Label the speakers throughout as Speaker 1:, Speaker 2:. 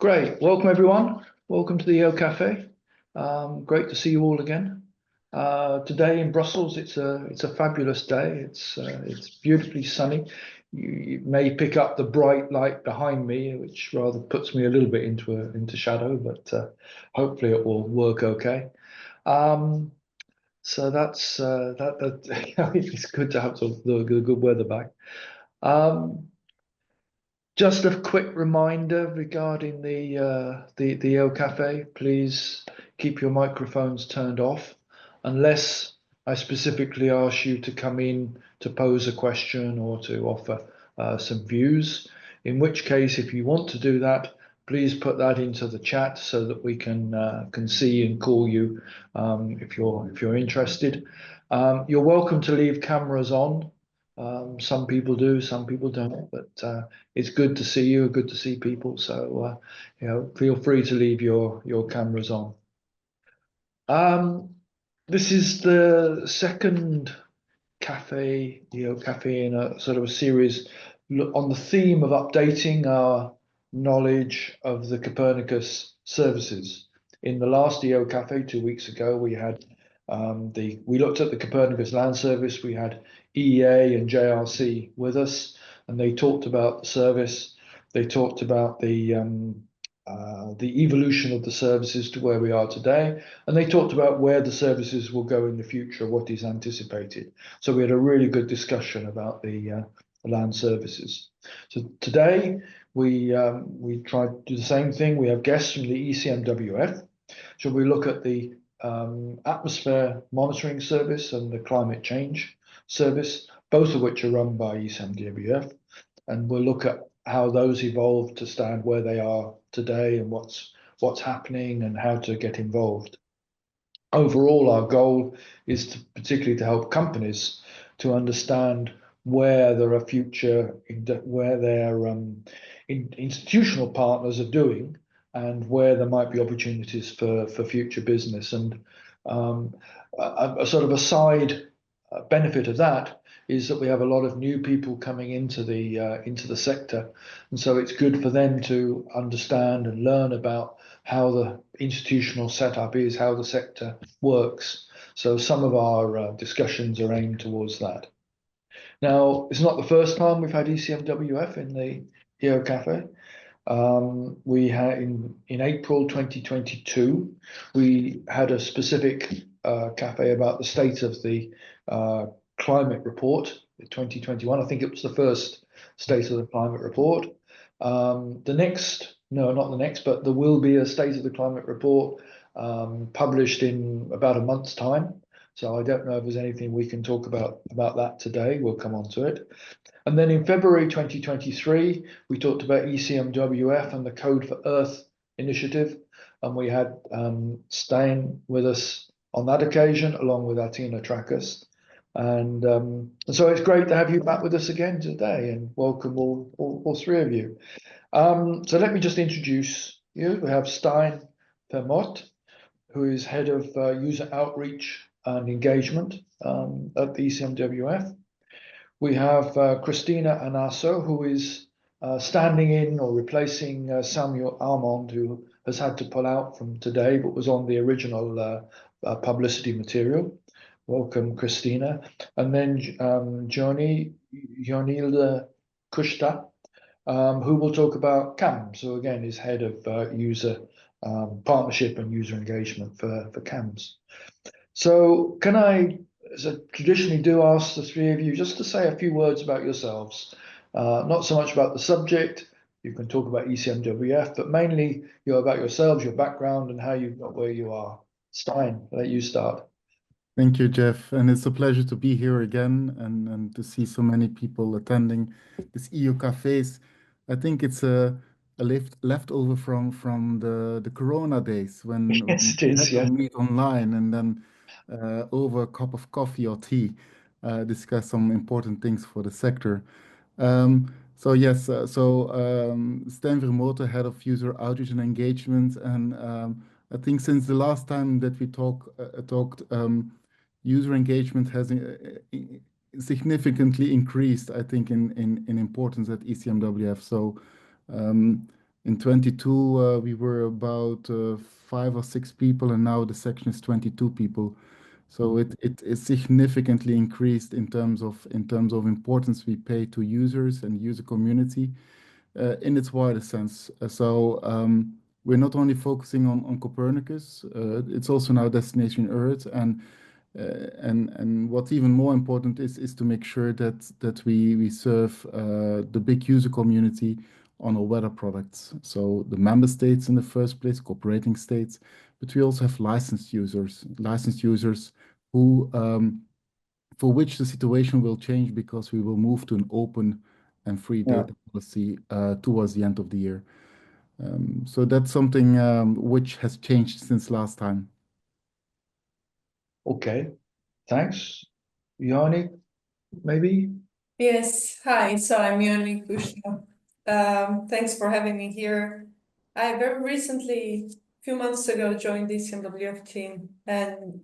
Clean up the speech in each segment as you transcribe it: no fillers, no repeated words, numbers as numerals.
Speaker 1: Great. Welcome, everyone. Welcome to the EOcafe. Great to see you all again. Today in Brussels, it's a fabulous day. It's beautifully sunny. You may pick up the bright light behind me, which rather puts me a little bit into shadow, but hopefully it will work okay. So that's it's good to have the good weather back. Just a quick reminder regarding the EOcafe. Please keep your microphones turned off unless I specifically ask you to come in to pose a question or to offer some views. In which case, if you want to do that, please put that into the chat so that we can see and call you if you're interested. You're welcome to leave cameras on. Some people do, some people don't, but it's good to see you, good to see people. So, feel free to leave your cameras on. This is the second cafe, EOcafe, in a sort of a series on the theme of updating our knowledge of the Copernicus services. In the last EOcafe 2 weeks ago, we had we looked at the Copernicus Land Service. We had EEA and JRC with us, and they talked about the service. They talked about the evolution of the services to where we are today, and they talked about where the services will go in the future, what is anticipated. So we had a really good discussion about the land services. So today we try to do the same thing. We have guests from the ECMWF. So we look at the Atmosphere Monitoring Service and the Climate Change Service, both of which are run by ECMWF, and we'll look at how those evolved to stand where they are today and what's happening and how to get involved. Overall, our goal is particularly to help companies to understand where there are where their institutional partners are doing, and where there might be opportunities for future business. And a sort of a side benefit of that is that we have a lot of new people coming into the sector, and so it's good for them to understand and learn about how the institutional setup is, how the sector works. So some of our discussions are aimed towards that. Now, it's not the first time we've had ECMWF in the EOcafe. We had in April 2022, we had a specific cafe about the state of the climate report, 2021. I think it was the first state of the climate report. But there will be a state of the climate report published in about a month's time. So I don't know if there's anything we can talk about that today. We'll come on to it. And then in February 2023, we talked about ECMWF and the Code for Earth initiative. And we had Stein with us on that occasion, along with Atina Trakas. And so it's great to have you back with us again today, and welcome all three of you. So let me just introduce you. We have Stein Vermont, who is head of user outreach and engagement at the ECMWF. We have Christina Anasso, who is standing in or replacing Samuel Armand, who has had to pull out from today, but was on the original publicity material. Welcome, Christina. And then Jonilde Kushta, who will talk about CAMS, who again is head of user partnership and user engagement for CAMS. So can I, as I traditionally do, ask the three of you just to say a few words about yourselves, not so much about the subject. You can talk about ECMWF, but mainly about yourselves, your background, and how you got where you are. Stein, I'll let you start.
Speaker 2: Thank you, Jeff. And it's a pleasure to be here again and to see so many people attending this EOcafes. I think it's a leftover from the Corona days when
Speaker 1: Yes, it
Speaker 2: we
Speaker 1: is,
Speaker 2: had to meet online and then over a cup of coffee or tea, discuss some important things for the sector. So yes, Stan Vermote, head of user outreach and engagement, and I think since the last time that we talked, user engagement has significantly increased, I think, in importance at ECMWF. So In 22, we were about 5 or 6 people, and now the section is 22 people. So it is significantly increased in terms of importance we pay to users and user community in its wider sense. We're not only focusing on Copernicus, it's also now destination Earth, and what's even more important is to make sure that we serve the big user community on our weather products. So the member states in the first place, cooperating states, but we also have licensed users who for which the situation will change because we will move to an open and free
Speaker 1: Yeah.
Speaker 2: data policy towards the end of the year. So that's something which has changed since last time.
Speaker 1: Okay, thanks. Yanni, maybe?
Speaker 3: Yes, hi, so I'm Yoni Kushna. Thanks for having me here. I very recently, a few months ago, joined the ECMWF team and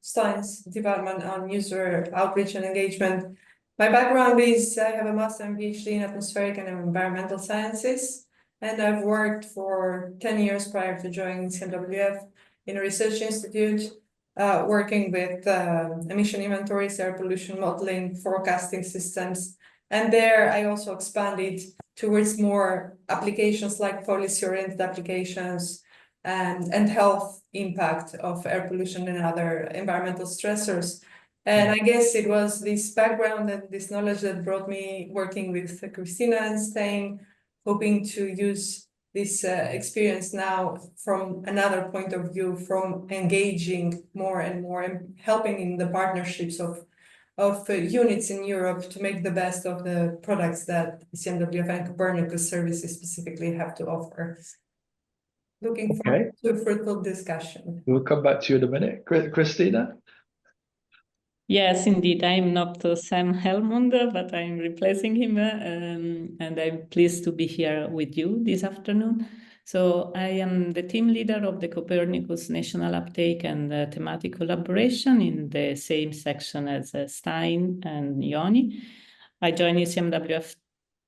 Speaker 3: science department on user outreach and engagement. My background is I have a master and PhD in atmospheric and environmental sciences, and I've worked for 10 years prior to joining ECMWF in a research institute working with emission inventories, air pollution modeling, forecasting systems. And there I also expanded towards more applications like policy-oriented applications and health impact of air pollution and other environmental stressors. And I guess it was this background and this knowledge that brought me working with Christina and Stein, hoping to use this experience now from another point of view, from engaging more and more and helping in the partnerships of units in Europe to make the best of the products that ECMWF and Copernicus services specifically have to offer. Looking forward to a fruitful discussion.
Speaker 1: We'll come back to you in a minute. Christina?
Speaker 4: Yes, indeed. I'm not Sam Helmond, but I'm replacing him, and I'm pleased to be here with you this afternoon. So I am the team leader of the Copernicus National Uptake and Thematic Collaboration in the same section as Stein and Yoni. I joined ECMWF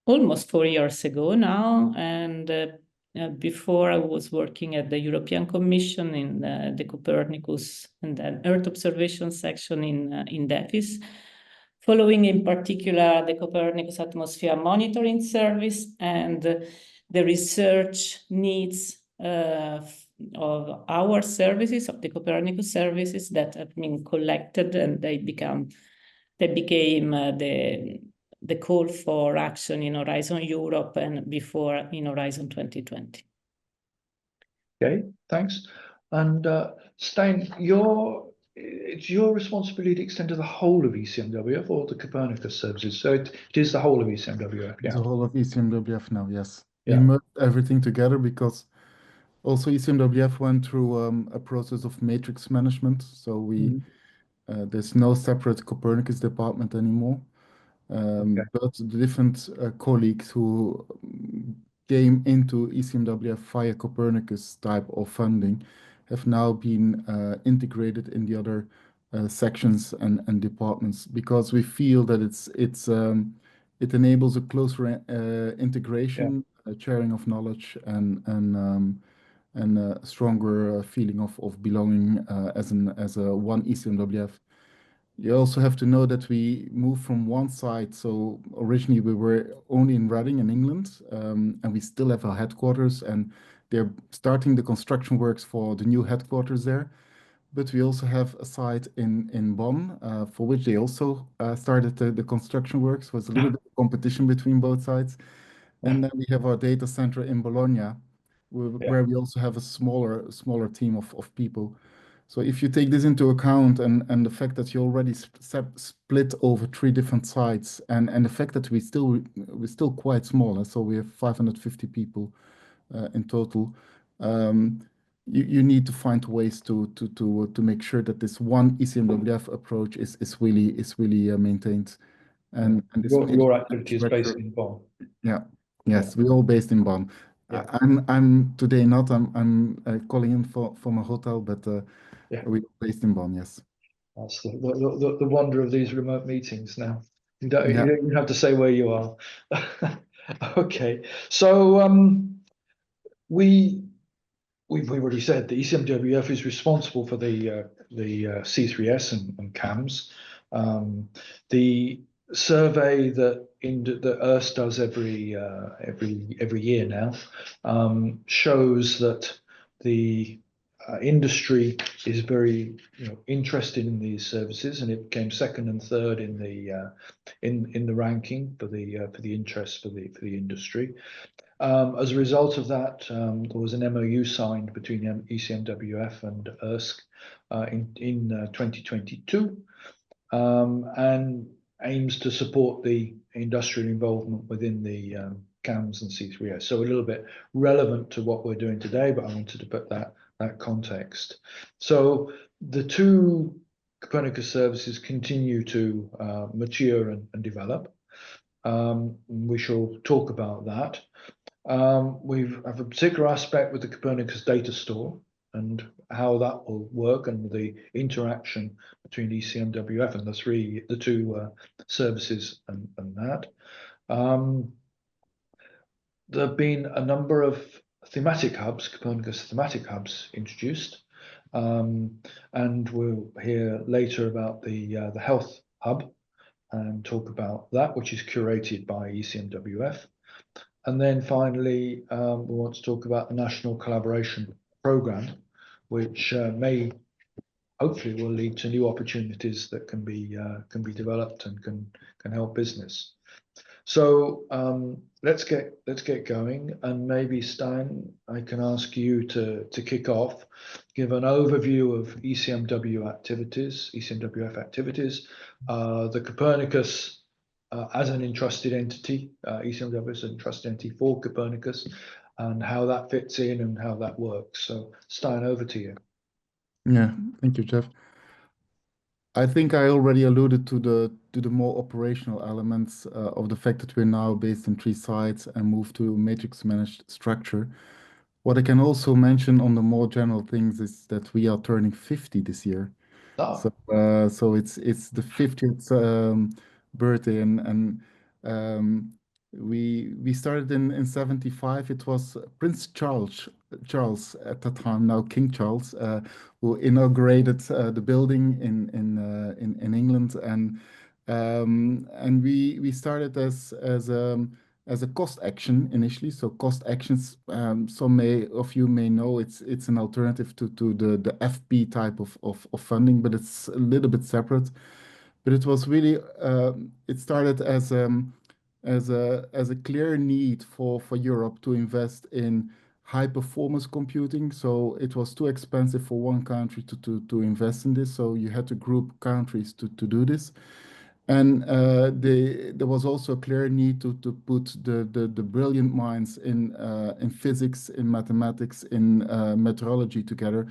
Speaker 4: almost 4 years ago now, and before I was working at the European Commission in the Copernicus and then Earth Observation section in DEFIS, following in particular the Copernicus Atmosphere Monitoring Service and the research needs of our services, of the Copernicus services that have been collected, and they became the call for action in Horizon Europe and before in Horizon 2020.
Speaker 1: Okay, thanks. And Stein, it's your responsibility to extend to the whole of ECMWF or the Copernicus services. So it is the whole of ECMWF. Yeah.
Speaker 2: The whole of ECMWF now, yes.
Speaker 1: Yeah.
Speaker 2: We merged everything together because also ECMWF went through a process of matrix management. So there's no separate Copernicus department anymore. But the different colleagues who came into ECMWF via Copernicus type of funding have now been integrated in the other sections and departments because we feel that it enables a closer integration, sharing of knowledge, and a stronger feeling of belonging as a one ECMWF. You also have to know that we moved from one side. So originally we were only in Reading in England, and we still have our headquarters, and they're starting the construction works for the new headquarters there. But we also have a site in Bonn, for which they also started the construction works. It was a little bit of competition between both sides. And then we have our data center in Bologna, where we also have a smaller team of people. So if you take this into account and the fact that you already split over 3 different sites and the fact that we're still quite small, so we have 550 people in total, you need to find ways to make sure that this one ECMWF approach is really maintained. And this
Speaker 1: your activity is based in Bonn.
Speaker 2: Yeah. Yes, we're all based in Bonn.
Speaker 1: Yeah.
Speaker 2: I'm today not. I'm calling in from a hotel, but we're based in Bonn. Yes.
Speaker 1: That's the wonder of these remote meetings now. You don't have to say where you are. Okay. So we've already said the ECMWF is responsible for the C3S and CAMS. The survey that EARSC does every year now shows that the industry is very interested in these services, and it came second and third in the ranking for the interest for the industry. As a result of that, there was an MOU signed between ECMWF and EARSC in 2022, and aims to support the industrial involvement within the CAMS and C3S. So a little bit relevant to what we're doing today, but I wanted to put that context. So the two Copernicus services continue to mature and develop. We shall talk about that. We have a particular aspect with the Copernicus data store and how that will work, and the interaction between ECMWF and the two services and that. There have been a number of thematic hubs, Copernicus thematic hubs, introduced, and we'll hear later about the health hub and talk about that, which is curated by ECMWF. And then finally, we want to talk about the National Collaboration Programme, which hopefully will lead to new opportunities that can be developed and can help business. So let's get going, and maybe Stein, I can ask you to kick off, give an overview of ECMWF activities, the Copernicus as an entrusted entity, ECMWF is an entrusted entity for Copernicus, and how that fits in and how that works. So Stein, over to you.
Speaker 2: Yeah, thank you, Jeff. I think I already alluded to the more operational elements of the fact that we're now based in 3 sites and moved to a matrix managed structure. What I can also mention on the more general things is that we are turning 50 this year. So it's the 50th birthday, and we started in 75. It was Prince Charles at the time, now King Charles, who inaugurated the building in England, and we started as a cost action initially. So cost actions, some of you may know, it's an alternative to the FP type of funding, but it's a little bit separate. But it was really it started as a clear need for Europe to invest in high performance computing. So it was too expensive for one country to invest in this. So you had to group countries to do this. And there was also a clear need to put the brilliant minds in physics, in mathematics, in meteorology together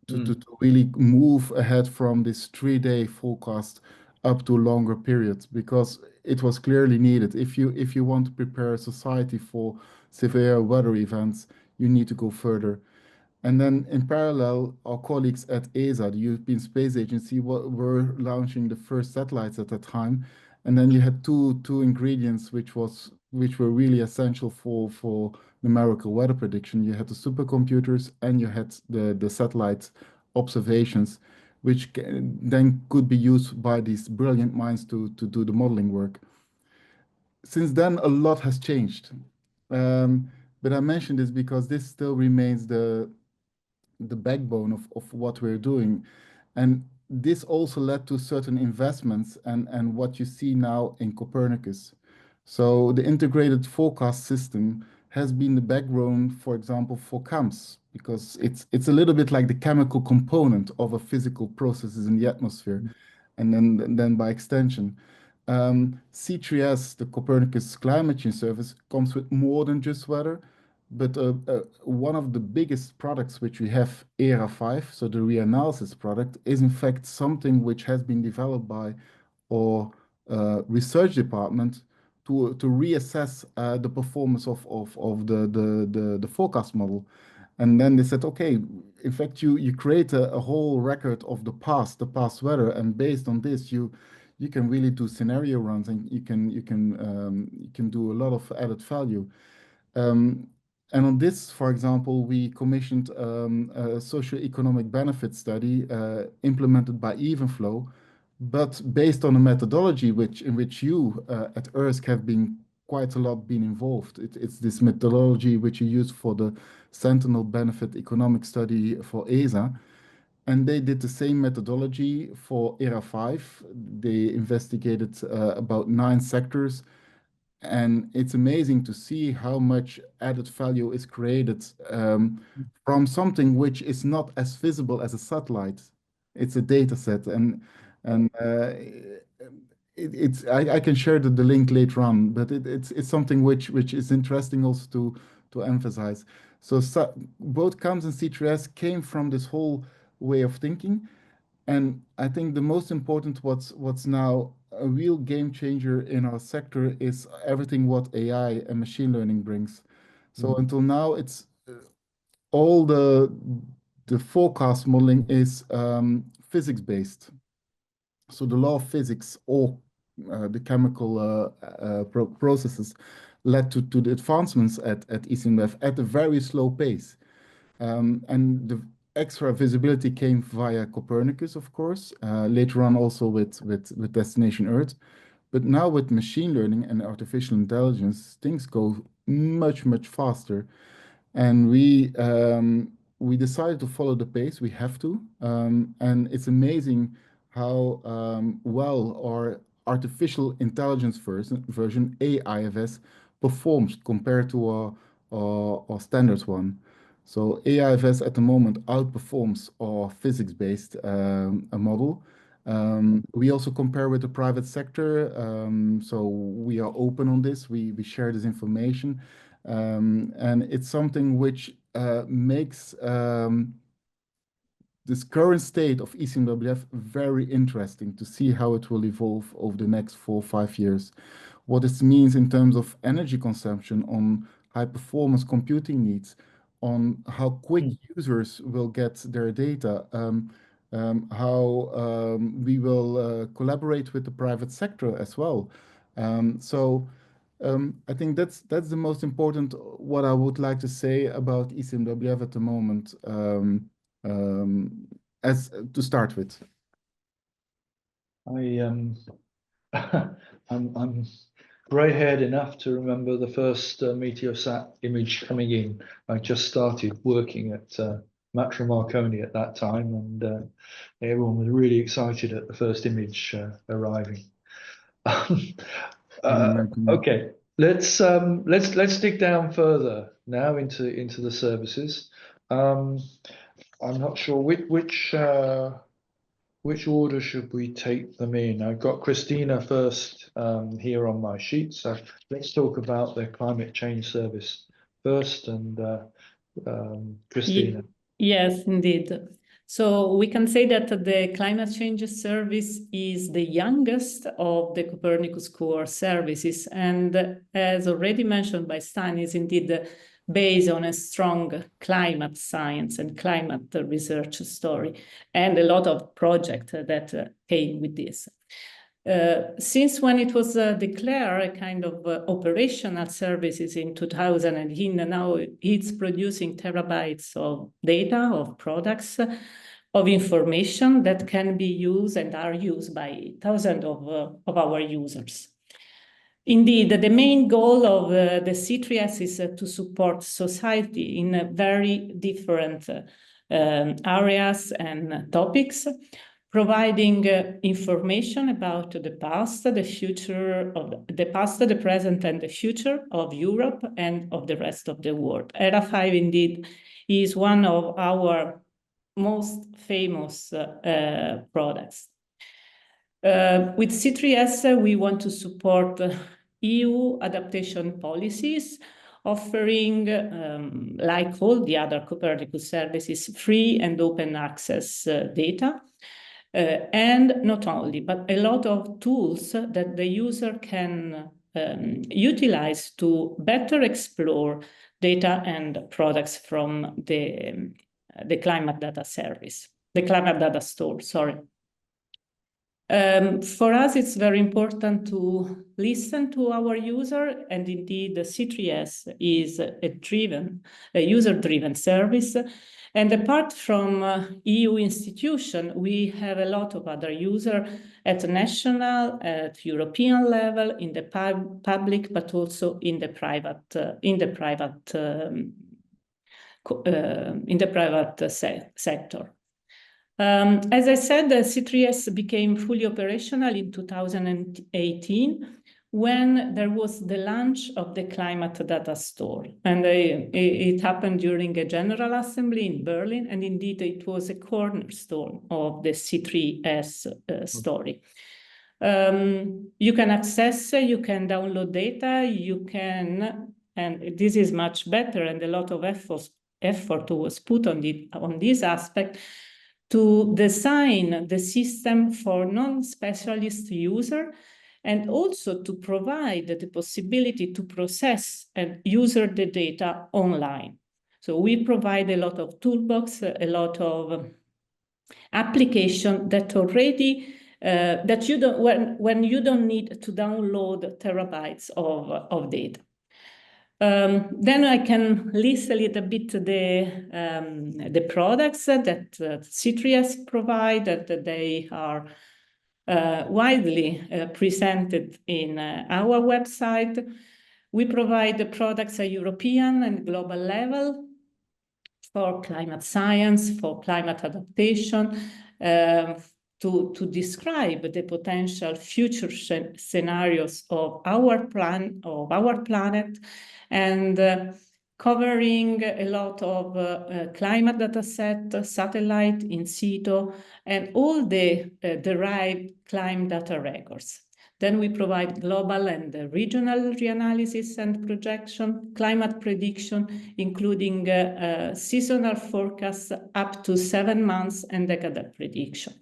Speaker 2: to really move ahead from this 3-day forecast up to longer periods, because it was clearly needed. If you want to prepare a society for severe weather events, you need to go further. And then in parallel, our colleagues at ESA, the European Space Agency, were launching the first satellites at that time. And then you had two ingredients which were really essential for numerical weather prediction. You had the supercomputers and you had the satellite observations, which then could be used by these brilliant minds to do the modeling work. Since then, a lot has changed. But I mention this because this still remains the backbone of what we're doing. And this also led to certain investments and what you see now in Copernicus. So the integrated forecast system has been the backbone, for example, for CAMS, because it's a little bit like the chemical component of a physical processes in the atmosphere, and then by extension. C3S, the Copernicus Climate Change Service, comes with more than just weather, but one of the biggest products which we have, ERA5, so the reanalysis product, is in fact something which has been developed by our research department to reassess the performance of the forecast model. And then they said, okay, in fact, you create a whole record of the past weather, and based on this, you can really do scenario runs, and you can do a lot of added value. And on this, for example, we commissioned a socio-economic benefit study implemented by Evenflow, but based on a methodology in which you at EARSC have been quite a lot been involved. It's this methodology which you use for the Sentinel Benefit Economic Study for ESA. And they did the same methodology for ERA 5. They investigated about 9 sectors. And it's amazing to see how much added value is created from something which is not as visible as a satellite. It's a data set, and I can share the link later on, but it's something which is interesting also to emphasize. So both CAMS and C3S came from this whole way of thinking. And I think the most important what's now a real game changer in our sector is everything what AI and machine learning brings. So until now, it's all the forecast modeling is physics based. So the law of physics or the chemical processes led to the advancements at ECMWF at a very slow pace. And the extra visibility came via Copernicus, of course, later on also with Destination Earth. But now with machine learning and artificial intelligence, things go much, much faster. And we decided to follow the pace. We have to. And it's amazing how well our artificial intelligence version, AIFS, performs compared to our standard one. So AIFS at the moment outperforms our physics-based model. We also compare with the private sector. So we are open on this. We share this information. And it's something which makes this current state of ECMWF very interesting to see how it will evolve over the next 4 or 5 years. What this means in terms of energy consumption, on high performance computing needs, on how quick users will get their data, how we will collaborate with the private sector as well. I think that's the most important, what I would like to say about ECMWF at the moment, as to start with.
Speaker 1: I'm grey-haired enough to remember the first Meteosat image coming in. I just started working at Matra Marconi at that time, and everyone was really excited at the first image arriving. Okay, let's dig down further now into the services. I'm not sure which order should we take them in? I've got Christina first here on my sheet, so let's talk about the Climate Change Service first, and Christina.
Speaker 4: Yes, indeed. So we can say that the Climate Change Service is the youngest of the Copernicus core services, and as already mentioned by Stan, is indeed based on a strong climate science and climate research story, and a lot of projects that came with this. Since when it was declared a kind of operational services in 2018, now it's producing terabytes of data, of products, of information that can be used and are used by thousands of our users. Indeed, the main goal of the C3S is to support society in very different areas and topics, providing information about the past, the future of the past, the present, and the future of Europe and of the rest of the world. ERA 5 indeed is one of our most famous products. With C3S, we want to support EU adaptation policies, offering, like all the other Copernicus services, free and open access data. And not only, but a lot of tools that the user can utilize to better explore data and products from the climate data service, the climate data store, sorry. For us, it's very important to listen to our user, and indeed the C3S is a user-driven service. And apart from EU institution, we have a lot of other users at national, at European level, in the public, but also in the private sector. As I said, the C3S became fully operational in 2018 when there was the launch of the Climate Data Store. And it happened during a General Assembly in Berlin, and indeed it was a cornerstone of the C3S story. You can access, you can download data, you can, and this is much better, and a lot of effort was put on this aspect, to design the system for non-specialist user, and also to provide the possibility to process and use the data online. So we provide a lot of toolbox, a lot of application that already that you don't when you don't need to download terabytes of data. Then I can list a little bit the products that C3S provide, that they are widely presented in our website. We provide the products at European and global level for climate science, for climate adaptation, to describe the potential future scenarios of our planet, and covering a lot of climate data set, satellite, in situ, and all the derived climate data records. Then we provide global and regional reanalysis and projection, climate prediction, including seasonal forecasts up to 7 months, and decadal prediction.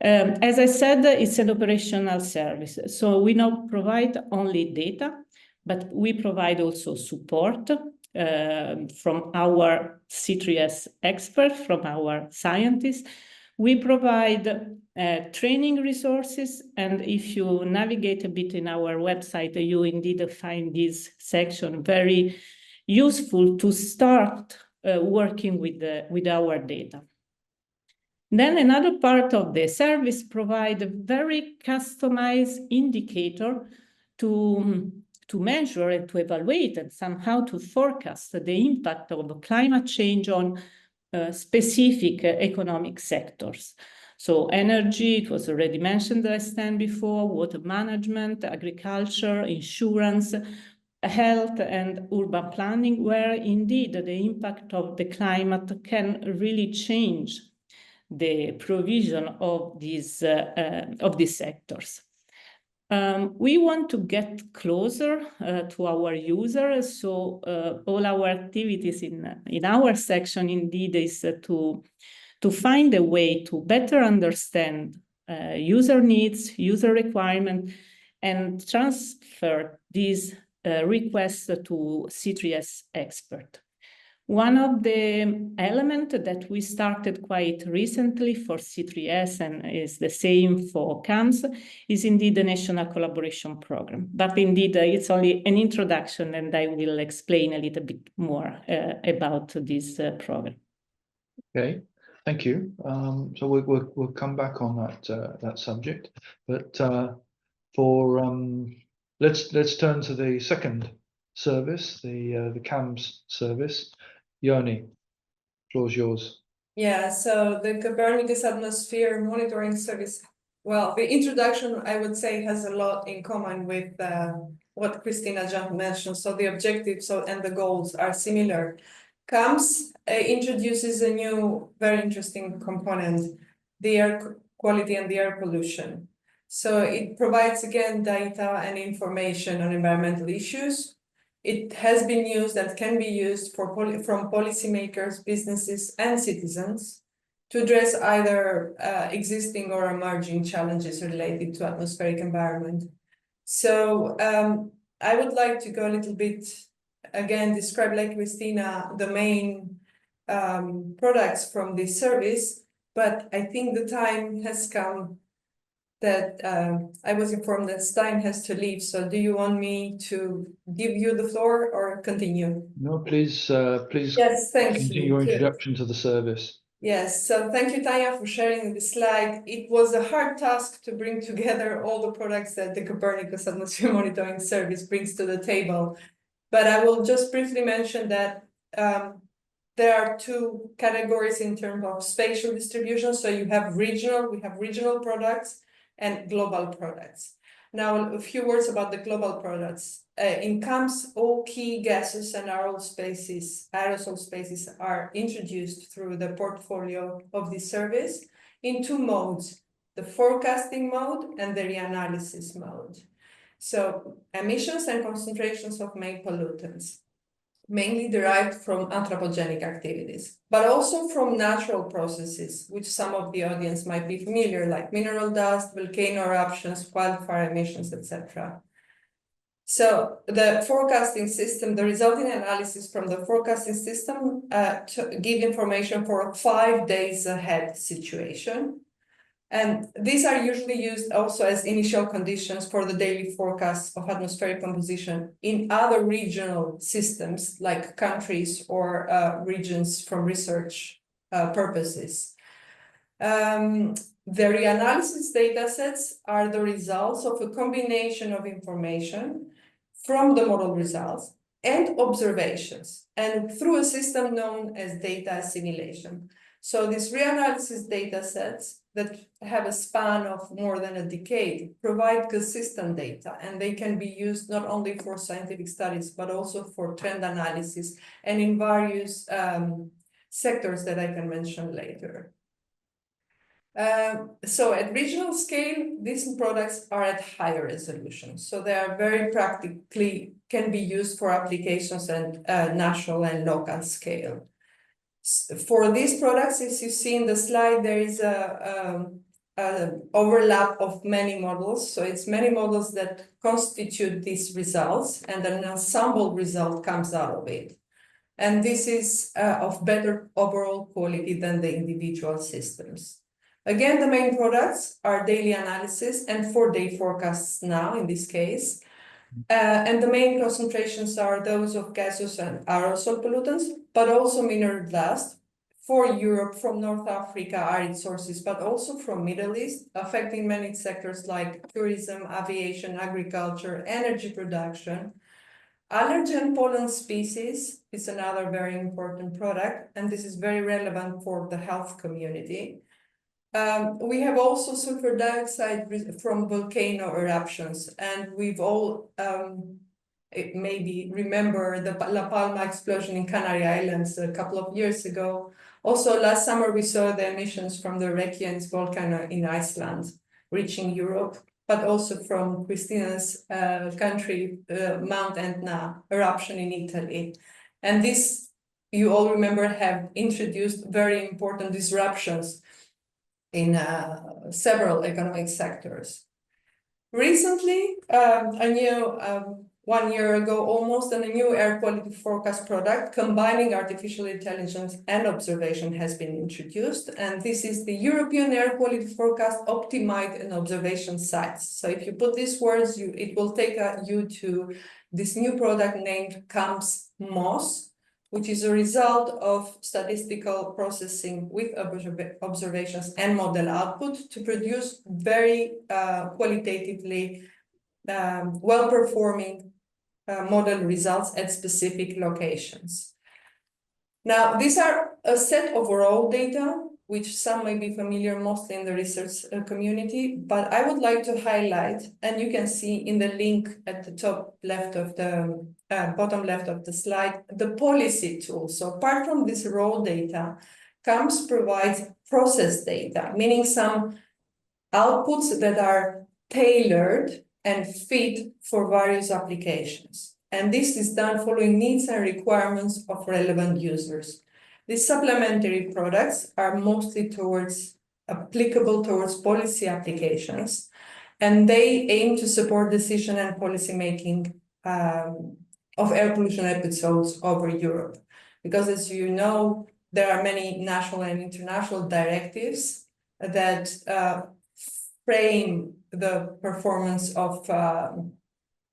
Speaker 4: As I said, it's an operational service. So we not provide only data, but we provide also support from our C3S experts, from our scientists. We provide training resources, and if you navigate a bit in our website, you indeed find this section very useful to start working with our data. Then another part of the service provide a very customized indicator to measure and to evaluate and somehow to forecast the impact of climate change on specific economic sectors. So energy, it was already mentioned last time before, water management, agriculture, insurance, health, and urban planning, where indeed the impact of the climate can really change the provision of these sectors. We want to get closer to our users, so all our activities in our section indeed is to find a way to better understand user needs, user requirements, and transfer these requests to C3S expert. One of the elements that we started quite recently for C3S, and is the same for CAMS, is indeed the National Collaboration Program. But indeed, it's only an introduction, and I will explain a little bit more about this program.
Speaker 1: Okay, thank you. So we'll come back on that subject, but let's turn to the second service, the CAMS service. Yoni, floor is yours.
Speaker 3: Yeah, so the Copernicus Atmosphere Monitoring Service, well, the introduction, I would say, has a lot in common with what Christina just mentioned. So the objectives and the goals are similar. CAMS introduces a new, very interesting component, the air quality and the air pollution. So it provides, again, data and information on environmental issues. It has been used and can be used from policymakers, businesses, and citizens to address either existing or emerging challenges related to atmospheric environment. So I would like to go a little bit, again, describe, like Christina, the main products from this service, but I think the time has come that I was informed that Stein has to leave. So do you want me to give you the floor or continue?
Speaker 1: No, please
Speaker 3: Yes, thank
Speaker 1: continue
Speaker 3: you.
Speaker 1: your introduction to the service.
Speaker 3: Yes, so thank you, Tanya, for sharing the slide. It was a hard task to bring together all the products that the Copernicus Atmosphere Monitoring Service brings to the table. But I will just briefly mention that there are two categories in terms of spatial distribution. So we have regional products and global products. Now, a few words about the global products. In CAMS, all key gases and aerosol spaces are introduced through the portfolio of this service in two modes, the forecasting mode and the reanalysis mode. So emissions and concentrations of main pollutants, mainly derived from anthropogenic activities, but also from natural processes, which some of the audience might be familiar, like mineral dust, volcano eruptions, wildfire emissions, etc. So the forecasting system, the resulting analysis from the forecasting system give information for a 5 days ahead situation. And these are usually used also as initial conditions for the daily forecasts of atmospheric composition in other regional systems, like countries or regions from research purposes. The reanalysis datasets are the results of a combination of information from the model results and observations, and through a system known as data assimilation. So these reanalysis datasets that have a span of more than a decade provide consistent data, and they can be used not only for scientific studies, but also for trend analysis and in various sectors that I can mention later. So at regional scale, these products are at higher resolution. So they are very practically can be used for applications at national and local scale. For these products, as you see in the slide, there is an overlap of many models. So it's many models that constitute these results, and an ensemble result comes out of it. And this is of better overall quality than the individual systems. Again, the main products are daily analysis and 4-day forecasts now in this case. And the main concentrations are those of gaseous and aerosol pollutants, but also mineral dust for Europe, from North Africa, arid sources, but also from Middle East, affecting many sectors like tourism, aviation, agriculture, energy production. Allergen pollen species is another very important product, and this is very relevant for the health community. We have also sulfur dioxide from volcano eruptions, and we've all maybe remember the La Palma explosion in Canary Islands a couple of years ago. Also, last summer, we saw the emissions from the Reykjanes volcano in Iceland reaching Europe, but also from Christina's country, Mount Etna eruption in Italy. And this, you all remember, have introduced very important disruptions in several economic sectors. Recently, a new 1 year ago, almost, a new air quality forecast product combining artificial intelligence and observation has been introduced. And this is the European Air Quality Forecast Optimized and Observation Sites. So if you put these words, it will take you to this new product named CAMS MOS, which is a result of statistical processing with observations and model output to produce very qualitatively well-performing model results at specific locations. Now, these are a set of raw data, which some may be familiar mostly in the research community, but I would like to highlight, and you can see in the link at the top left of the bottom left of the slide, the policy tool. So apart from this raw data, CAMS provides process data, meaning some outputs that are tailored and fit for various applications. And this is done following needs and requirements of relevant users. These supplementary products are mostly applicable towards policy applications, and they aim to support decision and policy making of air pollution episodes over Europe. Because as you know, there are many national and international directives that frame the performance of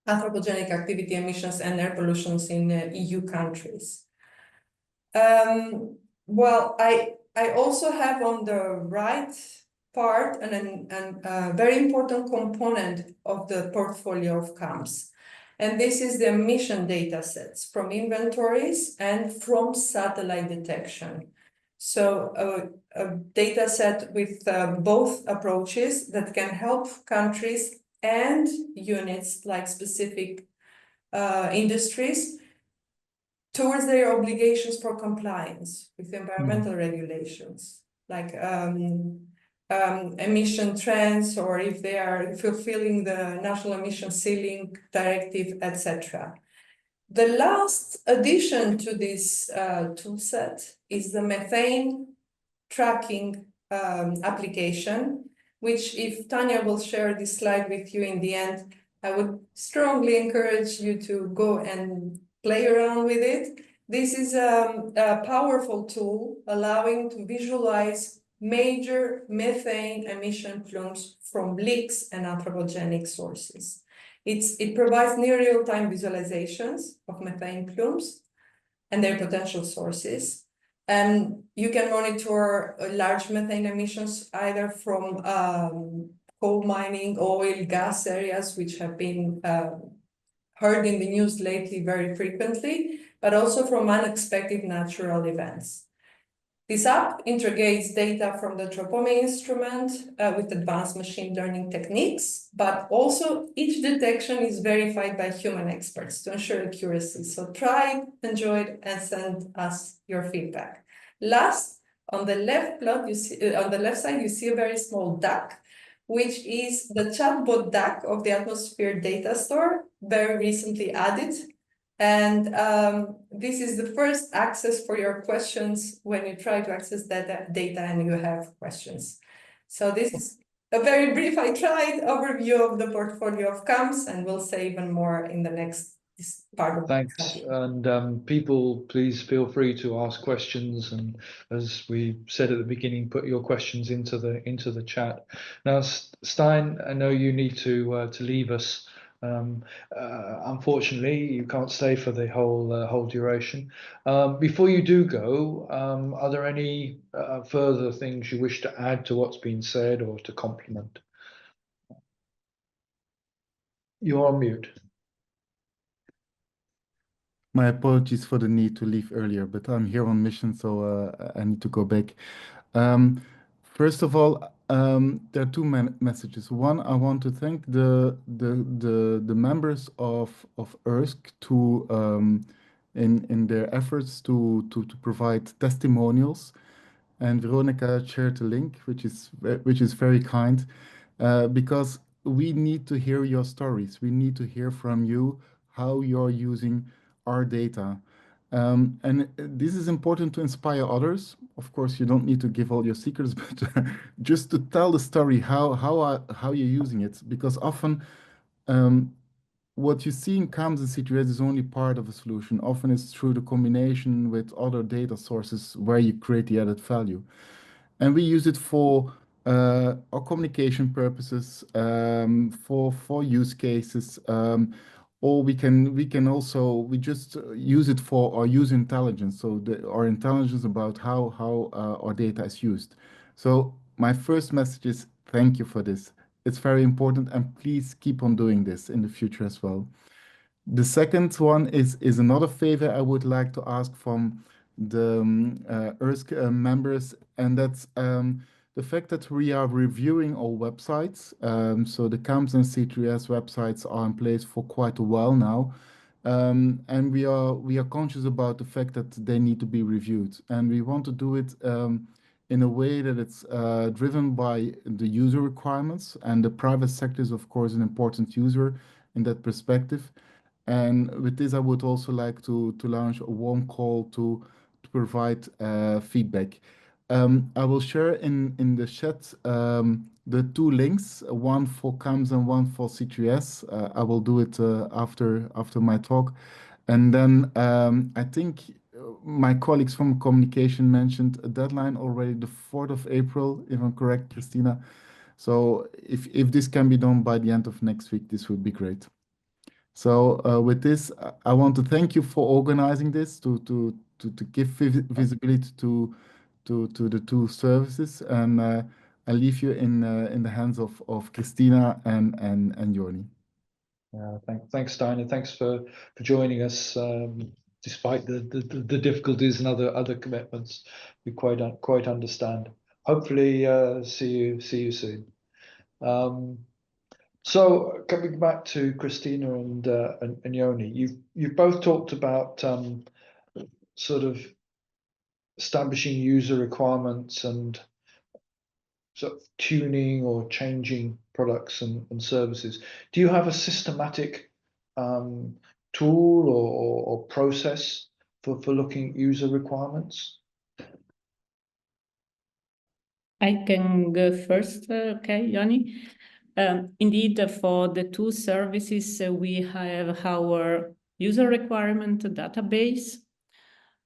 Speaker 3: anthropogenic activity emissions and air pollutions in EU countries. Well, I also have on the right part a very important component of the portfolio of CAMS. And this is the emission data sets from inventories and from satellite detection. So a data set with both approaches that can help countries and units like specific industries towards their obligations for compliance with environmental regulations, like emission trends, or if they are fulfilling the National Emission Ceiling Directive, etc. The last addition to this tool set is the methane tracking application, which, if Tanya will share this slide with you in the end, I would strongly encourage you to go and play around with it. This is a powerful tool allowing to visualize major methane emission plumes from leaks and anthropogenic sources. It provides near real-time visualizations of methane plumes and their potential sources. And you can monitor large methane emissions either from coal mining, oil, gas areas, which have been heard in the news lately very frequently, but also from unexpected natural events. This app integrates data from the Tropomi instrument with advanced machine learning techniques, but also each detection is verified by human experts to ensure accuracy. So try it, enjoy it, and send us your feedback. Last, on the left plot, you see on the left side, you see a very small duck, which is the chatbot duck of the Atmosphere Data Store, very recently added. And this is the first access for your questions when you try to access that data and you have questions. So this is a very brief, I tried, overview of the portfolio of CAMS, and we'll say even more in the next part of
Speaker 1: Thanks.
Speaker 3: the session.
Speaker 1: And people, please feel free to ask questions. And as we said at the beginning, put your questions into the chat. Now, Stein, I know you need to leave us. Unfortunately, you can't stay for the whole duration. Before you do go, are there any further things you wish to add to what's been said or to complement? You're on mute.
Speaker 2: My apologies for the need to leave earlier, but I'm here on mission, so I need to go back. First of all, there are two messages. One, I want to thank the members of EARSC in their efforts to provide testimonials, and Veronica shared the link, which is very kind, because we need to hear your stories. We need to hear from you how you're using our data. And this is important to inspire others. Of course, you don't need to give all your secrets, but just to tell the story how you're using it, because often what you see in CAMS and C3S is only part of a solution. Often it's through the combination with other data sources where you create the added value. And we use it for our communication purposes, for use cases, or we just use it for our user intelligence. So our intelligence about how our data is used. So my first message is thank you for this. It's very important, and please keep on doing this in the future as well. The second one is another favor I would like to ask from the EARSC members, and that's the fact that we are reviewing our websites. So the CAMS and C3S websites are in place for quite a while now, and we are conscious about the fact that they need to be reviewed, and we want to do it in a way that it's driven by the user requirements, and the private sector is of course an important user in that perspective. And with this, I would also like to launch a warm call to provide feedback. I will share in the chat the two links, one for CAMS and one for C3S. I will do it after my talk. And then I think my colleagues from communication mentioned a deadline already, the 4th of April, if I'm correct, Christina. So if this can be done by the end of next week, this would be great. So with this, I want to thank you for organizing this to give visibility to the two services, and I leave you in the hands of Christina and Joni.
Speaker 1: Thanks, Stein, and thanks for joining us despite the difficulties and other commitments. We quite understand. Hopefully, see you soon. So coming back to Christina and Joni, you've both talked about sort of establishing user requirements and sort of tuning or changing products and services. Do you have a systematic tool or process for looking at user requirements?
Speaker 4: I can go first, okay, Joni. Indeed, for the two services, we have our user requirement database,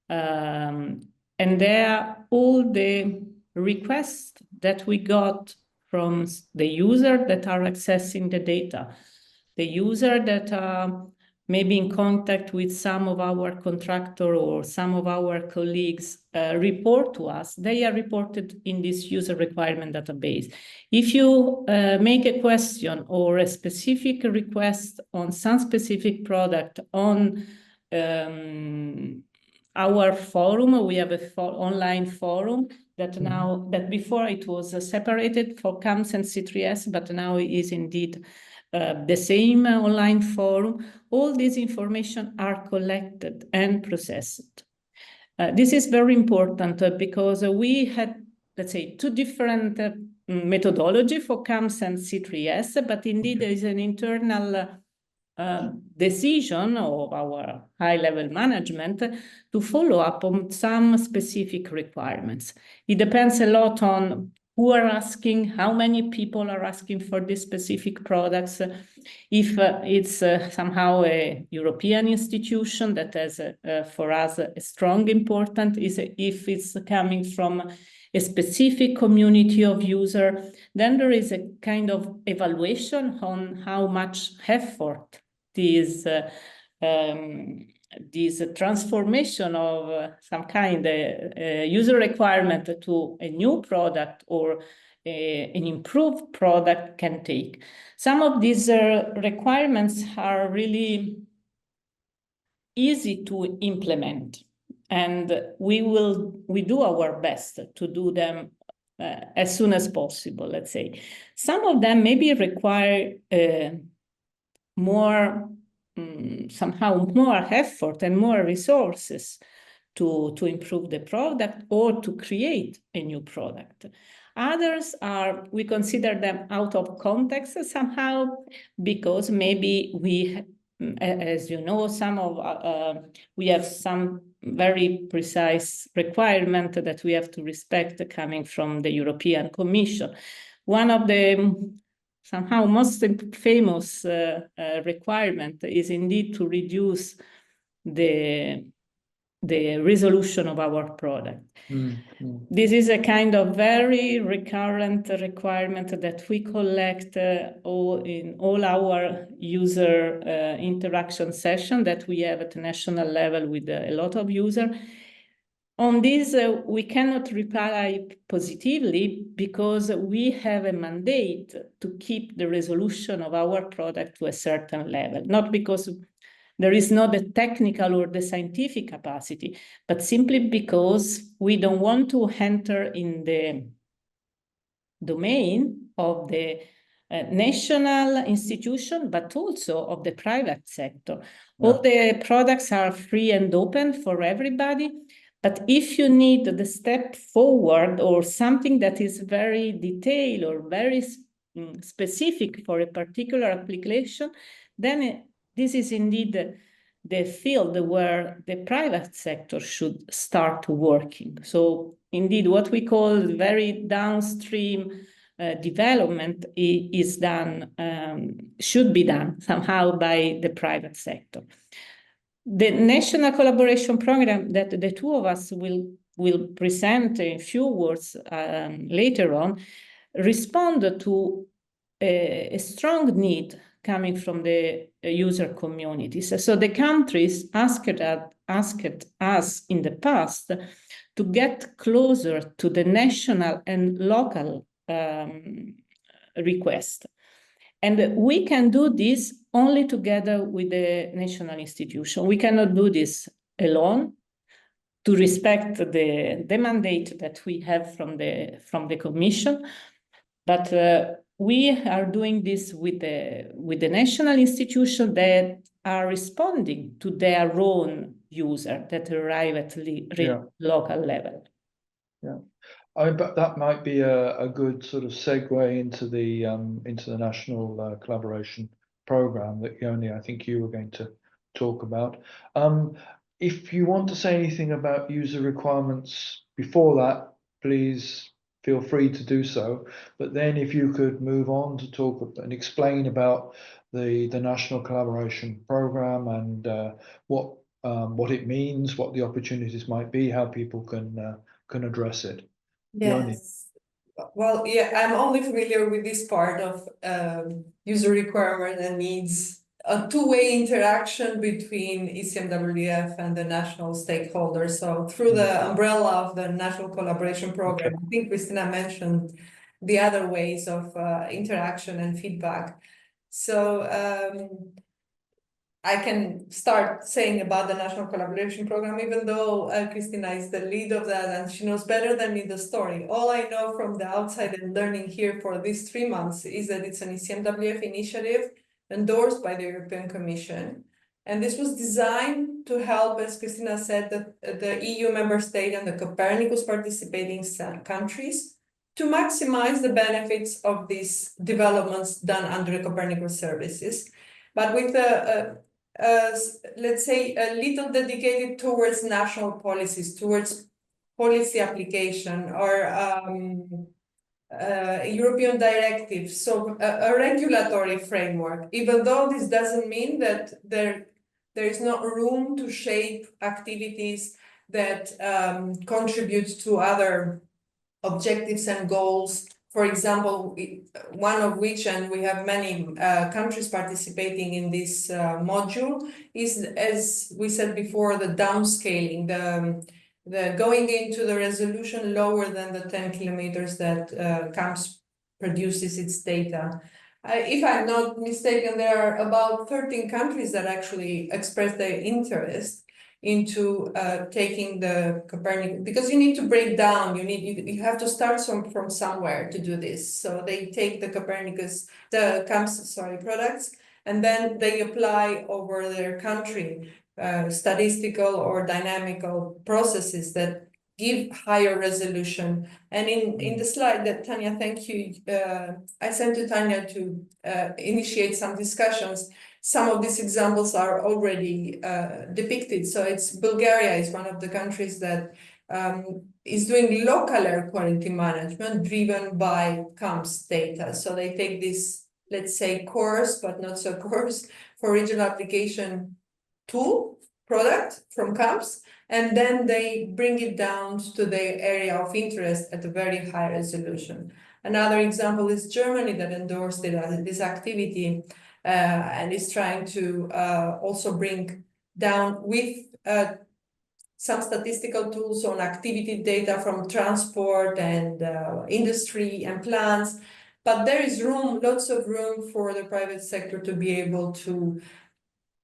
Speaker 4: and there all the requests that we got from the user that are accessing the data, the user that are maybe in contact with some of our contractor or some of our colleagues report to us, they are reported in this user requirement database. If you make a question or a specific request on some specific product on our forum, we have an online forum that now, that before it was separated for CAMS and C3S, but now it is indeed the same online forum. All this information are collected and processed. This is very important because we had, let's say, two different methodology for CAMS and C3S, but indeed there is an internal decision of our high-level management to follow up on some specific requirements. It depends a lot on who are asking, how many people are asking for these specific products. If it's somehow a European institution that has, for us, a strong importance, is if it's coming from a specific community of users, then there is a kind of evaluation on how much effort this transformation of some kind of user requirement to a new product or an improved product can take. Some of these requirements are really easy to implement, and we do our best to do them as soon as possible, let's say. Some of them maybe require somehow more effort and more resources to improve the product or to create a new product. Others are, we consider them out of context somehow, because maybe we, as you know, we have some very precise requirement that we have to respect coming from the European Commission. One of the somehow most famous requirement is indeed to reduce the resolution of our product. This is a kind of very recurrent requirement that we collect in all our user interaction session that we have at the national level with a lot of users. On this, we cannot reply positively because we have a mandate to keep the resolution of our product to a certain level, not because there is not the technical or the scientific capacity, but simply because we don't want to enter in the domain of the national institution, but also of the private sector. Yeah. All the products are free and open for everybody. But if you need the step forward or something that is very detailed or very specific for a particular application, then this is indeed the field where the private sector should start working. So indeed, what we call very downstream development is done, should be done somehow by the private sector. The national collaboration program that the two of us will present in a few words later on respond to a strong need coming from the user communities. So the countries asked us in the past to get closer to the national and local request. And we can do this only together with the national institution. We cannot do this alone to respect the mandate that we have from the Commission. But we are doing this with the national institution that are responding to their own user that arrive at the local level.
Speaker 1: Yeah. But that might be a good sort of segue into the national collaboration program that Yoni, I think you were going to talk about. If you want to say anything about user requirements before that, please feel free to do so. But then if you could move on to talk and explain about the national collaboration program and what it means, what the opportunities might be, how people can address it.
Speaker 3: Yes. Well, yeah, I'm only familiar with this part of user requirement and needs, a two-way interaction between ECMWF and the national stakeholders. So through the umbrella of the National Collaboration Program, I think Christina mentioned the other ways of interaction and feedback. So I can start saying about the National Collaboration Program, even though Christina is the lead of that and she knows better than me the story. All I know from the outside and learning here for these 3 months is that it's an ECMWF initiative endorsed by the European Commission. And this was designed to help, as Christina said, the EU member state and the Copernicus participating countries to maximize the benefits of these developments done under the Copernicus services. But with let's say a little dedicated towards national policies, towards policy application or European directives, so a regulatory framework, even though this doesn't mean that there is no room to shape activities that contribute to other objectives and goals. For example, one of which, and we have many countries participating in this module, is, as we said before, the downscaling, the going into the resolution lower than the 10 kilometers that CAMS produces its data. If I'm not mistaken, there are about 13 countries that actually express their interest into taking the Copernicus, because you need to break down, you have to start from somewhere to do this. So they take the CAMS products, and then they apply over their country statistical or dynamical processes that give higher resolution. And in the slide that Tanya, thank you, I sent to Tanya to initiate some discussions. Some of these examples are already depicted. So Bulgaria is one of the countries that is doing local air quality management driven by CAMS data. So they take this, let's say, coarse, but not so coarse for regional application tool product from CAMS, and then they bring it down to their area of interest at a very high resolution. Another example is Germany that endorsed this activity and is trying to also bring down with some statistical tools on activity data from transport and industry and plants. But there is room, lots of room for the private sector to be able to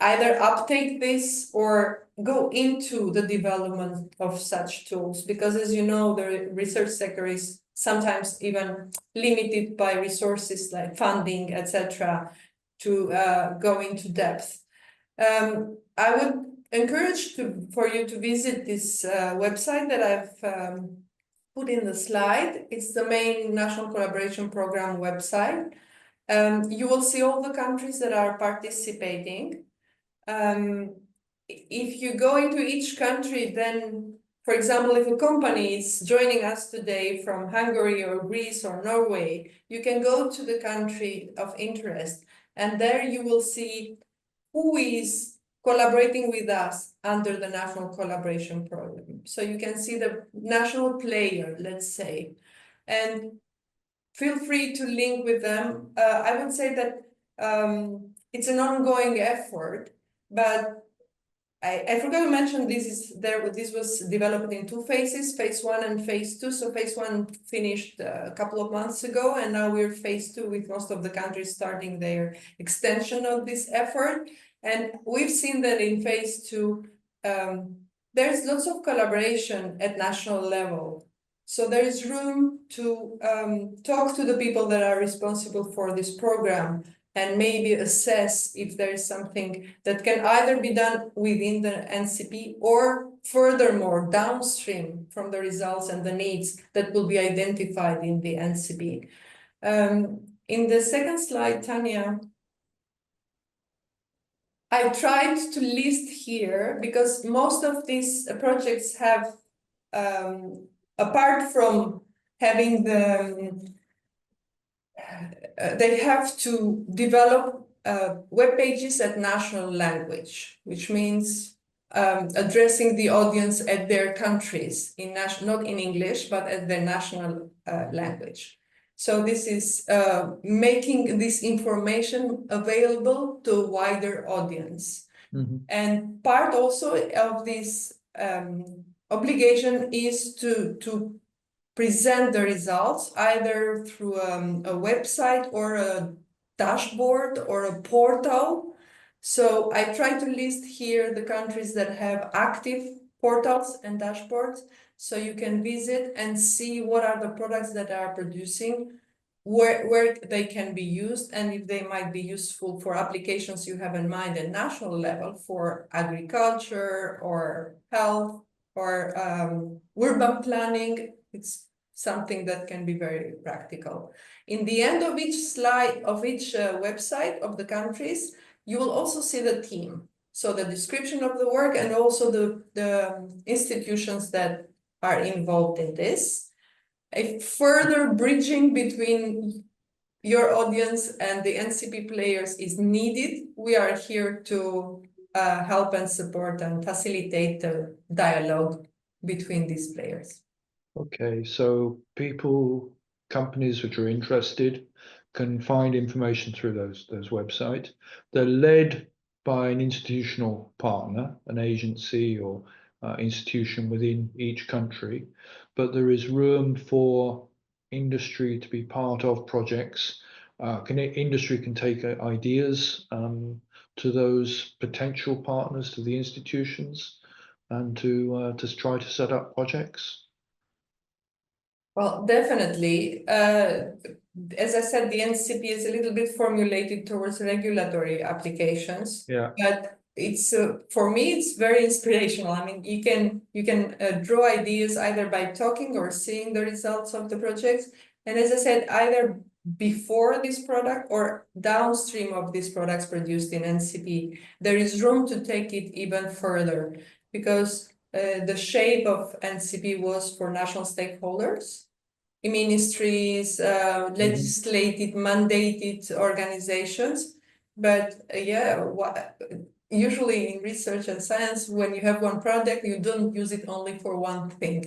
Speaker 3: either uptake this or go into the development of such tools, because as you know, the research sector is sometimes even limited by resources like funding, etc., to go into depth. I would encourage for you to visit this website that I've put in the slide. It's the main National Collaboration Program website. You will see all the countries that are participating. If you go into each country, then, for example, if a company is joining us today from Hungary or Greece or Norway, you can go to the country of interest, and there you will see who is collaborating with us under the National Collaboration Program. So you can see the national player, let's say. And feel free to link with them. I would say that it's an ongoing effort, but I forgot to mention this was developed in 2 phases, phase 1 and phase 2. So phase 1 finished a couple of months ago, and now we're phase 2 with most of the countries starting their extension of this effort. And we've seen that in phase 2, there's lots of collaboration at national level. So there is room to talk to the people that are responsible for this program and maybe assess if there is something that can either be done within the NCP or furthermore downstream from the results and the needs that will be identified in the NCP. In the second slide, Tanya, I tried to list here because most of these projects have, apart from having they have to develop web pages at national language, which means addressing the audience at their countries, not in English, but at their national language. So this is making this information available to a wider audience. Mm-hmm. And part also of this obligation is to present the results either through a website or a dashboard or a portal. So I try to list here the countries that have active portals and dashboards, so you can visit and see what are the products that are producing, where they can be used, and if they might be useful for applications you have in mind at national level for agriculture or health or urban planning. It's something that can be very practical. In the end of each slide, of each website of the countries, you will also see the team. So the description of the work and also the institutions that are involved in this. A further bridging between your audience and the NCP players is needed. We are here to help and support and facilitate the dialogue between these players.
Speaker 1: Okay, so companies which are interested can find information through those websites. They're led by an institutional partner, an agency or institution within each country, but there is room for industry to be part of projects. Industry can take ideas to those potential partners, to the institutions, and to try to set up projects.
Speaker 3: Well, definitely. As I said, the NCP is a little bit formulated towards regulatory applications. Yeah. But it's for me, it's very inspirational. I mean, you can draw ideas either by talking or seeing the results of the projects. And as I said, either before this product or downstream of these products produced in NCP, there is room to take it even further, because the shape of NCP was for national stakeholders, ministries, legislated, mandated organizations. But usually in research and science, when you have one product, you don't use it only for one thing.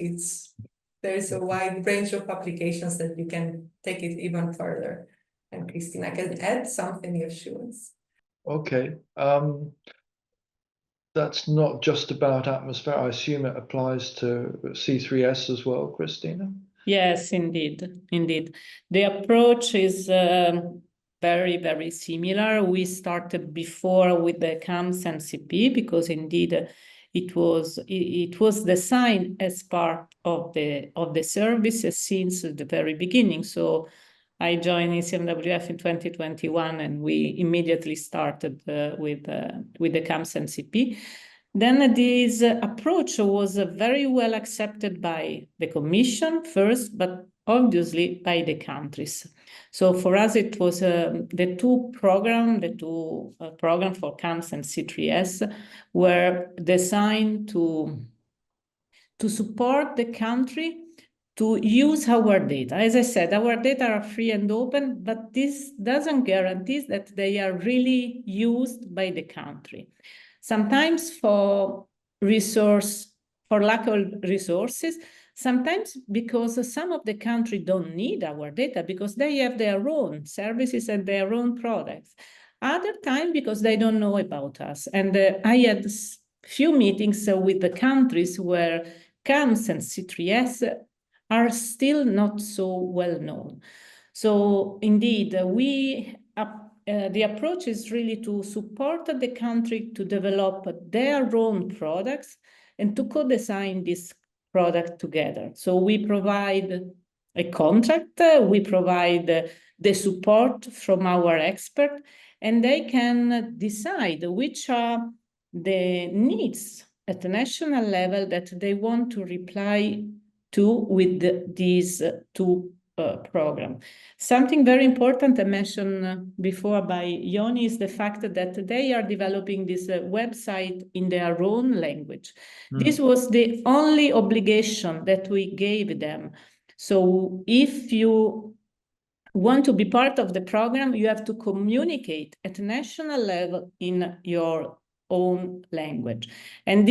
Speaker 3: There's a wide range of applications that you can take it even further. And Christina can add something if she wants.
Speaker 1: Okay. That's not just about atmosphere. I assume it applies to C3S as well, Christina?
Speaker 4: Yes, indeed. The approach is very, very similar. We started before with the CAMS and CP because indeed it was designed as part of the service since the very beginning. So I joined ECMWF in 2021, and we immediately started with the CAMS and CP. Then this approach was very well accepted by the Commission first, but obviously by the countries. So for us, it was the two programs for CAMS and C3S were designed to support the country to use our data. As I said, our data are free and open, but this doesn't guarantee that they are really used by the country. Sometimes for lack of resources, Sometimes because some of the countries don't need our data because they have their own services and their own products. Other time because they don't know about us. And I had few meetings with the countries where CAMS and C3S are still not so well known. So indeed, the approach is really to support the country to develop their own products and to co-design this product together. So we provide a contract, we provide the support from our expert, and they can decide which are the needs at the national level that they want to reply to with these two program. Something very important I mentioned before by Yoni is the fact that they are developing this website in their own language. This was the only obligation that we gave them. So if you want to be part of the program, you have to communicate at national level in your own language. And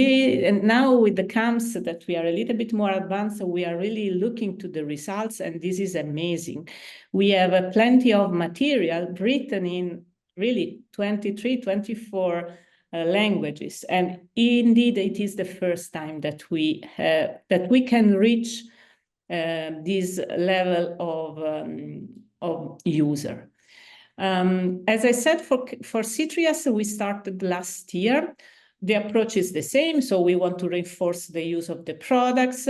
Speaker 4: now with the CAMS that we are a little bit more advanced, so we are really looking to the results, and this is amazing. We have plenty of material written in really 23, 24 languages. And indeed, it is the first time that we can reach this level of user. As I said, for C3S, we started last year. The approach is the same. So we want to reinforce the use of the products.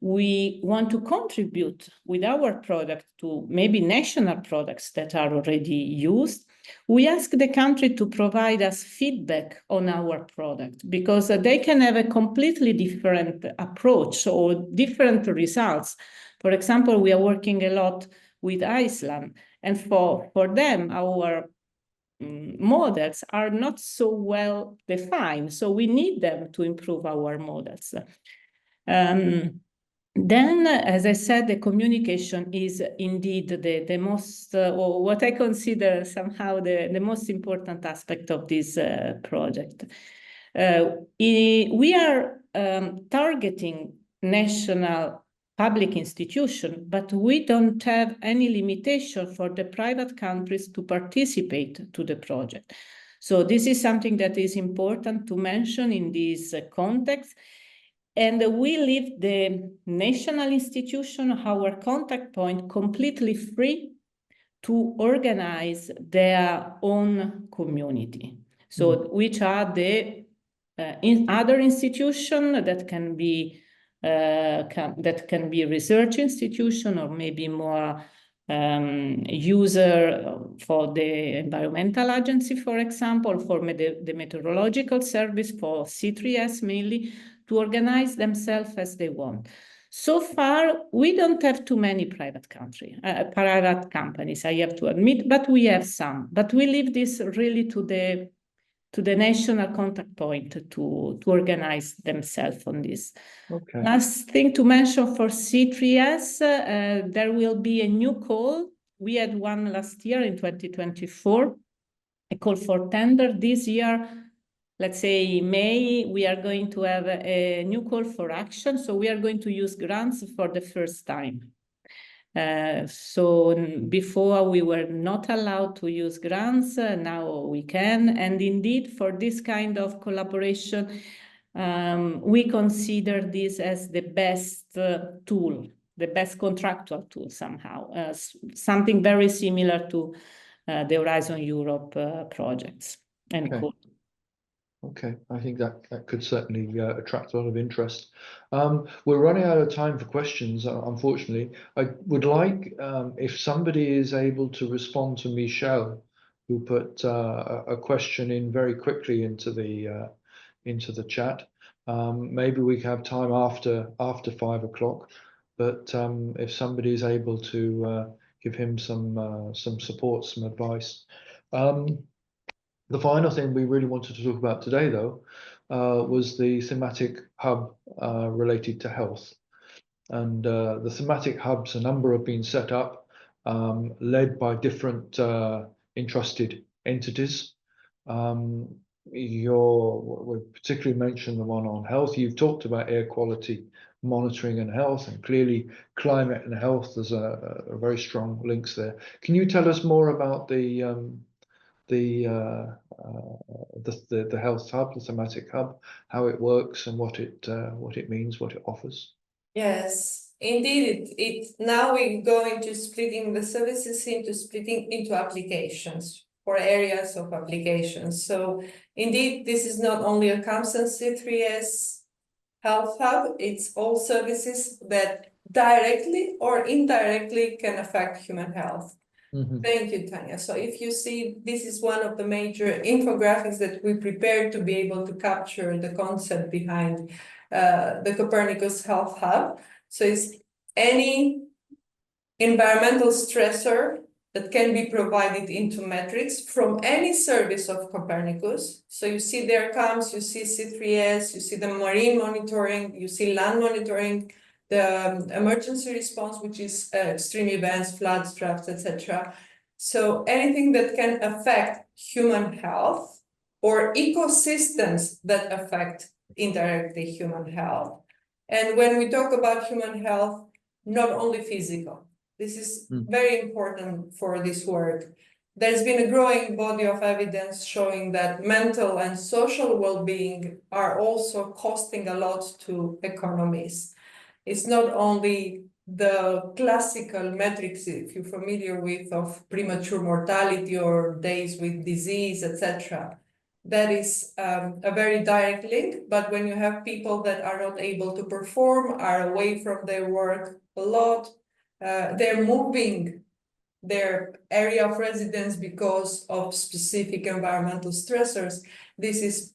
Speaker 4: We want to contribute with our product to maybe national products that are already used. We ask the country to provide us feedback on our product because they can have a completely different approach or different results. For example, we are working a lot with Iceland, and for them, our models are not so well defined. So we need them to improve our models. Then, as I said, the communication is indeed the most, or what I consider somehow the most important aspect of this project. We are targeting national public institution, but we don't have any limitation for the private countries to participate to the project. So this is something that is important to mention in this context. And we leave the national institution, our contact point, completely free to organize their own community. So which are the other institutions that can be research institution or maybe more user for the environmental agency, for example, for the meteorological service, for C3S mainly, to organize themselves as they want. So far, we don't have too many private companies, I have to admit, but we have some. But we leave this really to the national contact point to organize themselves on this.
Speaker 1: Okay.
Speaker 4: Last thing to mention for C3S, there will be a new call. We had one last year in 2024, a call for tender. This year, let's say May, we are going to have a new call for action. So we are going to use grants for the first time. So before we were not allowed to use grants, now we can. And indeed, for this kind of collaboration, we consider this as the best tool, the best contractual tool somehow, something very similar to the Horizon Europe projects and
Speaker 1: Okay. Okay, I think that could certainly attract a lot of interest. We're running out of time for questions, unfortunately. I would like, if somebody is able to respond to Michelle, who put a question in very quickly into the chat. Maybe we can have time after 5 o'clock. But if somebody is able to give him some support, some advice. The final thing we really wanted to talk about today, though, was the thematic hub related to health. And the thematic hubs, a number have been set up, led by different entrusted entities. we particularly mentioned the one on health. You've talked about air quality monitoring and health, and clearly climate and health, there's a very strong links there. Can you tell us more about the health hub, the thematic hub, how it works and what it means, what it offers?
Speaker 3: Yes, indeed. Now we go into splitting the services into applications or areas of applications. So indeed, this is not only a CAMS and C3S health hub, it's all services that directly or indirectly can affect human health.
Speaker 1: Mm-hmm.
Speaker 3: Thank you, Tanya. So if you see, this is one of the major infographics that we prepared to be able to capture the concept behind the Copernicus Health Hub. So it's any environmental stressor that can be provided into metrics from any service of Copernicus. So you see there CAMS, you see C3S, you see the marine monitoring, you see land monitoring, the emergency response, which is extreme events, floods, droughts, etc. So anything that can affect human health or ecosystems that affect indirectly human health. And when we talk about human health, not only physical. This is very important for this work. There's been a growing body of evidence showing that mental and social well-being are also costing a lot to economies. It's not only the classical metrics, if you're familiar with, of premature mortality or days with disease, etc. That is a very direct link, but when you have people that are not able to perform, are away from their work a lot, they're moving their area of residence because of specific environmental stressors, this is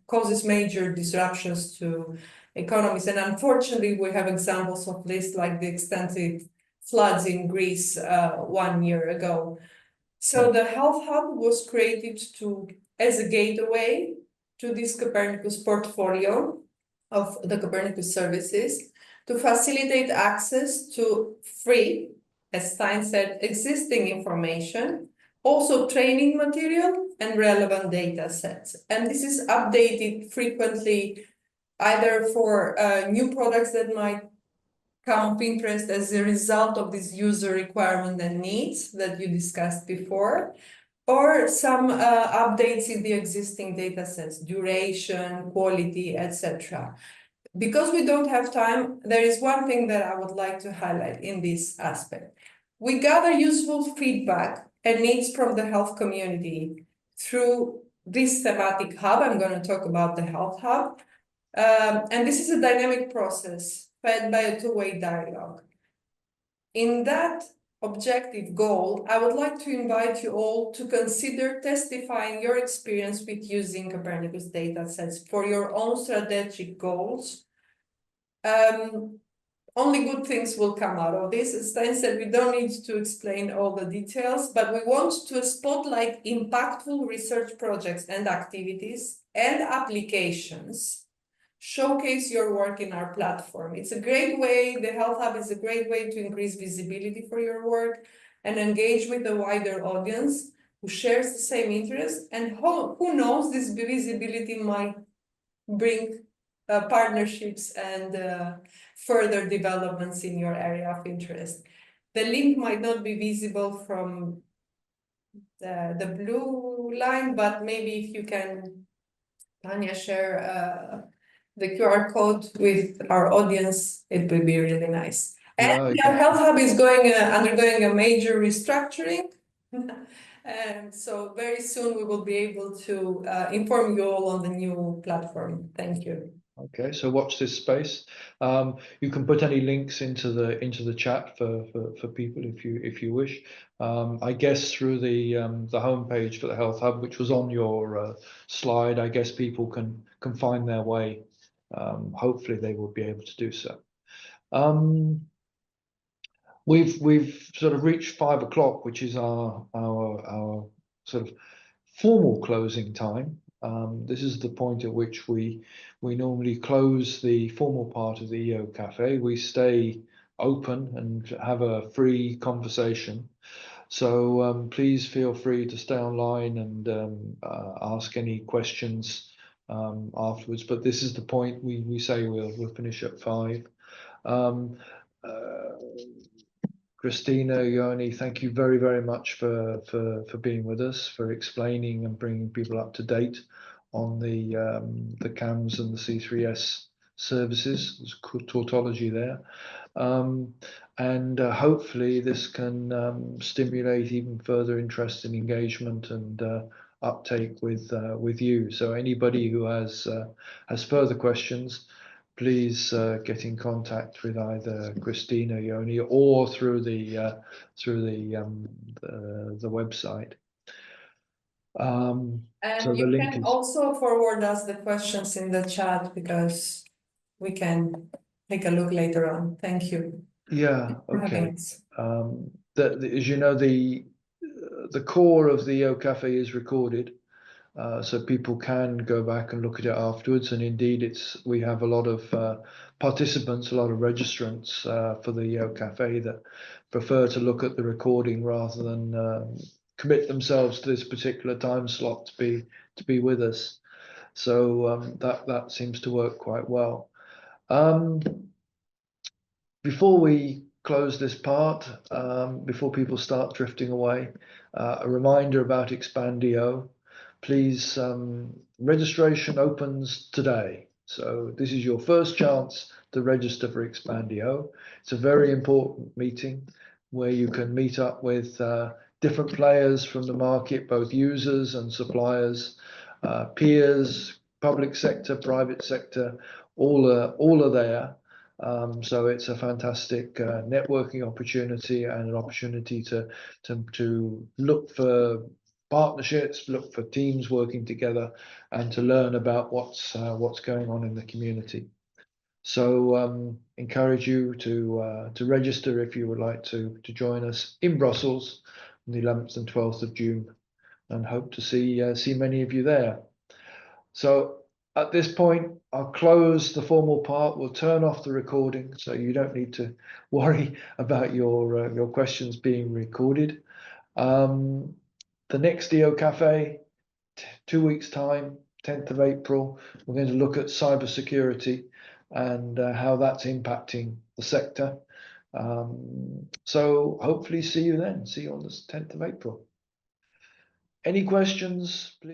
Speaker 3: causes major disruptions to economies. And unfortunately, we have examples of this, like the extensive floods in Greece 1 year ago. So the Health Hub was created as a gateway to this Copernicus portfolio of the Copernicus services to facilitate access to free, as Stein said, existing information, also training material and relevant data sets. And this is updated frequently, either for new products that might come of interest as a result of this user requirement and needs that you discussed before, or some updates in the existing data sets, duration, quality, etc. Because we don't have time, there is one thing that I would like to highlight in this aspect. We gather useful feedback and needs from the health community through this thematic hub. I'm going to talk about the Health Hub. And this is a dynamic process fed by a two-way dialogue. In that objective goal, I would like to invite you all to consider testifying your experience with using Copernicus datasets for your own strategic goals. Only good things will come out of this. As Stein said, we don't need to explain all the details, but we want to spotlight impactful research projects and activities and applications. Showcase your work in our platform. It's a great way, the Health Hub is a great way to increase visibility for your work and engage with a wider audience who shares the same interest, and who knows, this visibility might bring partnerships and further developments in your area of interest. The link might not be visible from the blue line, but maybe if you can, Tanya, share the QR code with our audience, it will be really nice. And our Health Hub is undergoing a major restructuring. And so very soon we will be able to inform you all on the new platform. Thank you.
Speaker 1: Okay, so watch this space. You can put any links into the chat for people if you wish. I guess through the homepage for the Health Hub, which was on your slide, I guess people can find their way. Hopefully they will be able to do so. We've sort of reached 5 o'clock, which is our sort of formal closing time. This is the point at which we normally close the formal part of the EOcafe. We stay open and have a free conversation. So please feel free to stay online and ask any questions afterwards. But this is the point. We say we'll finish at 5. Christina, Yoni, thank you very, very much for being with us, for explaining and bringing people up to date on the CAMS and the C3S services. There's tautology there. And hopefully this can stimulate even further interest and engagement and uptake with you. So anybody who has further questions, please get in contact with either Christina, Yoni, or through the website.
Speaker 3: And
Speaker 1: so
Speaker 3: you
Speaker 1: the link
Speaker 3: can
Speaker 1: is...
Speaker 3: also forward us the questions in the chat, because we can take a look later on. Thank you.
Speaker 1: Yeah, okay. As you know, the core of the EOcafe is recorded. So people can go back and look at it afterwards, and indeed we have a lot of participants, a lot of registrants for the EOcafe that prefer to look at the recording rather than commit themselves to this particular time slot to be with us. So that seems to work quite well. Before we close this part, before people start drifting away, a reminder about Expandio. Please, registration opens today. So this is your first chance to register for Expandio. It's a very important meeting where you can meet up with different players from the market, both users and suppliers, peers, public sector, private sector, all are there. So it's a fantastic networking opportunity and an opportunity to look for partnerships, look for teams working together, and to learn about what's going on in the community. So encourage you to register if you would like to join us in Brussels on the 11th and 12th of June, and hope to see many of you there. So at this point, I'll close the formal part. We'll turn off the recording, so you don't need to worry about your questions being recorded. The next EOcafe, 2 weeks' time, 10th of April, we're going to look at cybersecurity and how that's impacting the sector. So hopefully see you then. See you on the 10th of April. Any questions, please?